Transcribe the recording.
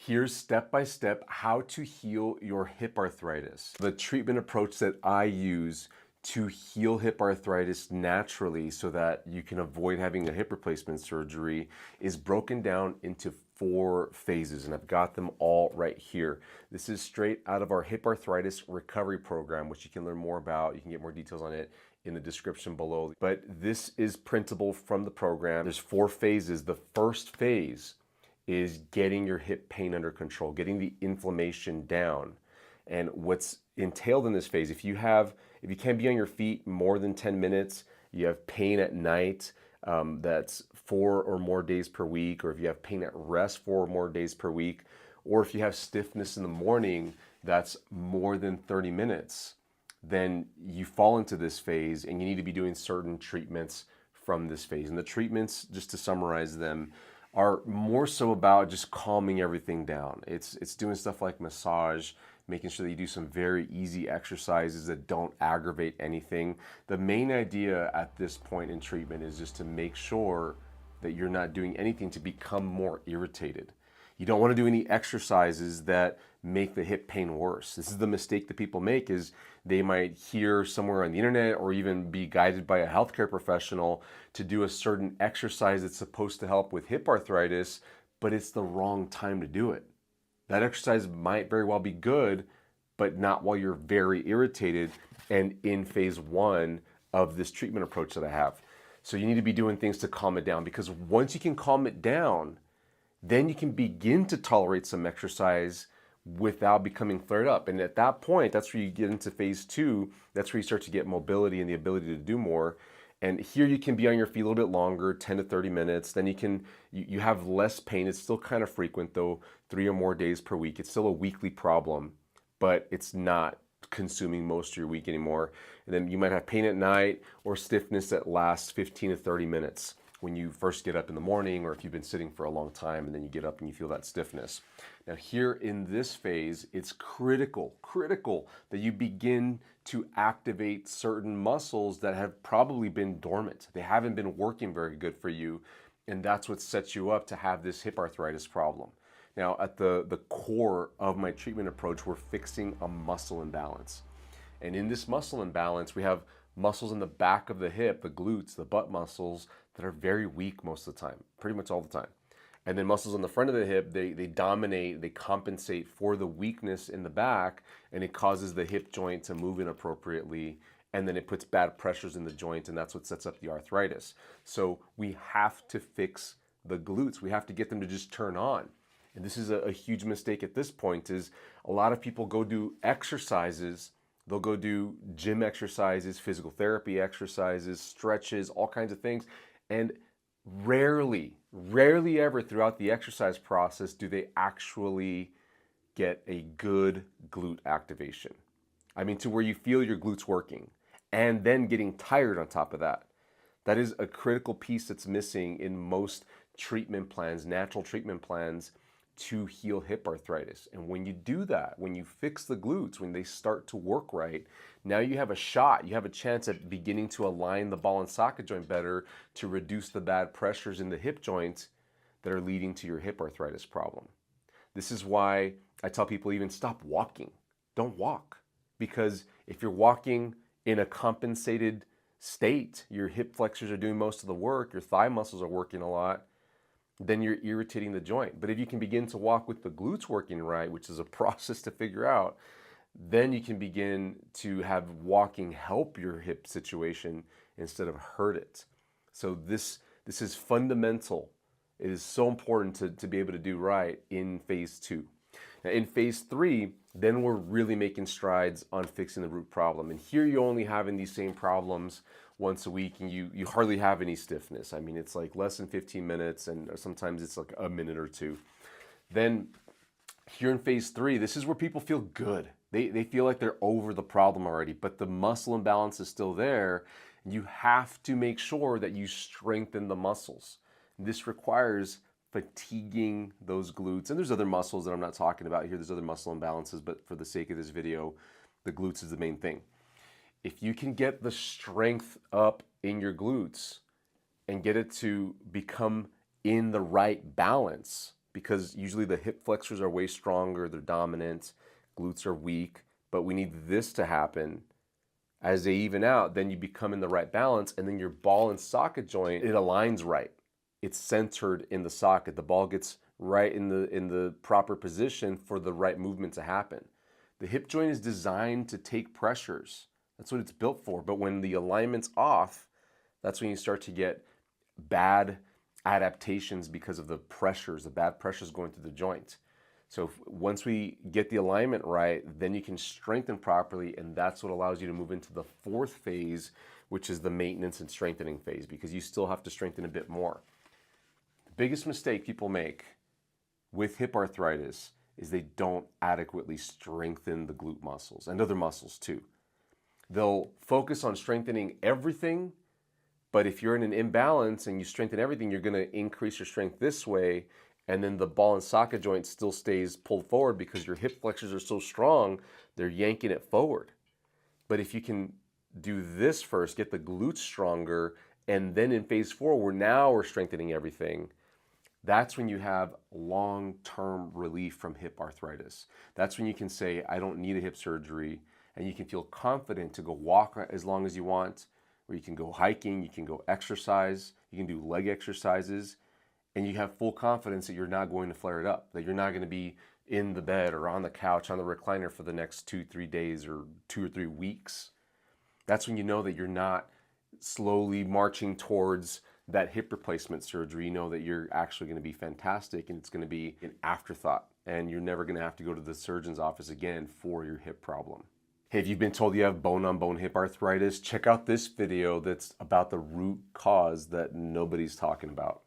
Here's step by step how to heal your hip arthritis. The treatment approach that I use to heal hip arthritis naturally so that you can avoid having a hip replacement surgery is broken down into 4 phases, and I've got them all right here. This is straight out of our Hip Arthritis Recovery Program, which you can learn more about. You can get more details on it in the description below. But this is printable from the program. There's 4 phases. The first phase is getting your hip pain under control, getting the inflammation down. And what's entailed in this phase, if you can't be on your feet more than 10 minutes, you have pain at night, that's 4 or more days per week, or if you have pain at rest 4 or more days per week, or if you have stiffness in the morning that's more than 30 minutes, then you fall into this phase and you need to be doing certain treatments from this phase. And the treatments, just to summarize them, are more so about just calming everything down. It's doing stuff like massage, making sure that you do some very easy exercises that don't aggravate anything. The main idea at this point in treatment is just to make sure that you're not doing anything to become more irritated. You don't want to do any exercises that make the hip pain worse. This is the mistake that people make, is they might hear somewhere on the internet or even be guided by a healthcare professional to do a certain exercise that's supposed to help with hip arthritis, but it's the wrong time to do it. That exercise might very well be good, but not while you're very irritated and in phase 1 of this treatment approach that I have. So you need to be doing things to calm it down, because once you can calm it down, then you can begin to tolerate some exercise without becoming flared up. And at that point, that's where you get into phase 2. That's where you start to get mobility and the ability to do more. And here you can be on your feet a little bit longer, 10 to 30 minutes. Then you have less pain. It's still kind of frequent though, 3 or more days per week. It's still a weekly problem, but it's not consuming most of your week anymore. And then you might have pain at night or stiffness that lasts 15 to 30 minutes when you first get up in the morning, or if you've been sitting for a long time and then you get up and you feel that stiffness. Now here in this phase, it's critical that you begin to activate certain muscles that have probably been dormant. They haven't been working very good for you, and that's what sets you up to have this hip arthritis problem. Now at the core of my treatment approach, we're fixing a muscle imbalance. And in this muscle imbalance, we have muscles in the back of the hip, the glutes, the butt muscles, that are very weak most of the time, pretty much all the time. And then muscles on the front of the hip, they dominate, they compensate for the weakness in the back, and it causes the hip joint to move inappropriately, and then it puts bad pressures in the joint, and that's what sets up the arthritis. So we have to fix the glutes. We have to get them to just turn on. And this is a huge mistake at this point, is a lot of people go do exercises. They'll go do gym exercises, physical therapy exercises, stretches, all kinds of things. And rarely ever throughout the exercise process do they actually get a good glute activation. I mean, to where you feel your glutes working and then getting tired on top of that. That is a critical piece that's missing in most treatment plans, natural treatment plans, to heal hip arthritis. And when you do that, when you fix the glutes, when they start to work right, now you have a shot, you have a chance at beginning to align the ball and socket joint better to reduce the bad pressures in the hip joints that are leading to your hip arthritis problem. This is why I tell people, even stop walking. Don't walk. Because if you're walking in a compensated state, your hip flexors are doing most of the work, your thigh muscles are working a lot, then you're irritating the joint. But if you can begin to walk with the glutes working right, which is a process to figure out, then you can begin to have walking help your hip situation instead of hurt it. So this is fundamental. It is so important to be able to do right in phase 2. Now in phase 3, then we're really making strides on fixing the root problem. And here you're only having these same problems once a week, and you hardly have any stiffness. I mean, it's like less than 15 minutes, and sometimes it's like a minute or 2. Then here in phase 3, this is where people feel good. They feel like they're over the problem already, but the muscle imbalance is still there. You have to make sure that you strengthen the muscles. This requires fatiguing those glutes. And there's other muscles that I'm not talking about here. There's other muscle imbalances, but for the sake of this video, the glutes is the main thing. If you can get the strength up in your glutes and get it to become in the right balance, because usually the hip flexors are way stronger, they're dominant, glutes are weak, but we need this to happen. As they even out, then you become in the right balance, and then your ball and socket joint, it aligns right. It's centered in the socket. The ball gets right in the proper position for the right movement to happen. The hip joint is designed to take pressures. That's what it's built for. But when the alignment's off, that's when you start to get bad adaptations because of the pressures, the bad pressures going through the joint. So once we get the alignment right, then you can strengthen properly, and that's what allows you to move into the fourth phase, which is the maintenance and strengthening phase, because you still have to strengthen a bit more. The biggest mistake people make with hip arthritis is they don't adequately strengthen the glute muscles and other muscles too. They'll focus on strengthening everything, but if you're in an imbalance and you strengthen everything, you're going to increase your strength this way, and then the ball and socket joint still stays pulled forward because your hip flexors are so strong, they're yanking it forward. But if you can do this first, get the glutes stronger, and then in phase 4, we're strengthening everything, that's when you have long-term relief from hip arthritis. That's when you can say, I don't need a hip surgery, and you can feel confident to go walk as long as you want, or you can go hiking, you can go exercise, you can do leg exercises, and you have full confidence that you're not going to flare it up, that you're not going to be in the bed or on the couch, on the recliner for the next 2-3 days or 2 or 3 weeks. That's when you know that you're not slowly marching towards that hip replacement surgery. You know that you're actually going to be fantastic, and it's going to be an afterthought, and you're never going to have to go to the surgeon's office again for your hip problem. Hey, if you've been told you have bone-on-bone hip arthritis, check out this video that's about the root cause that nobody's talking about.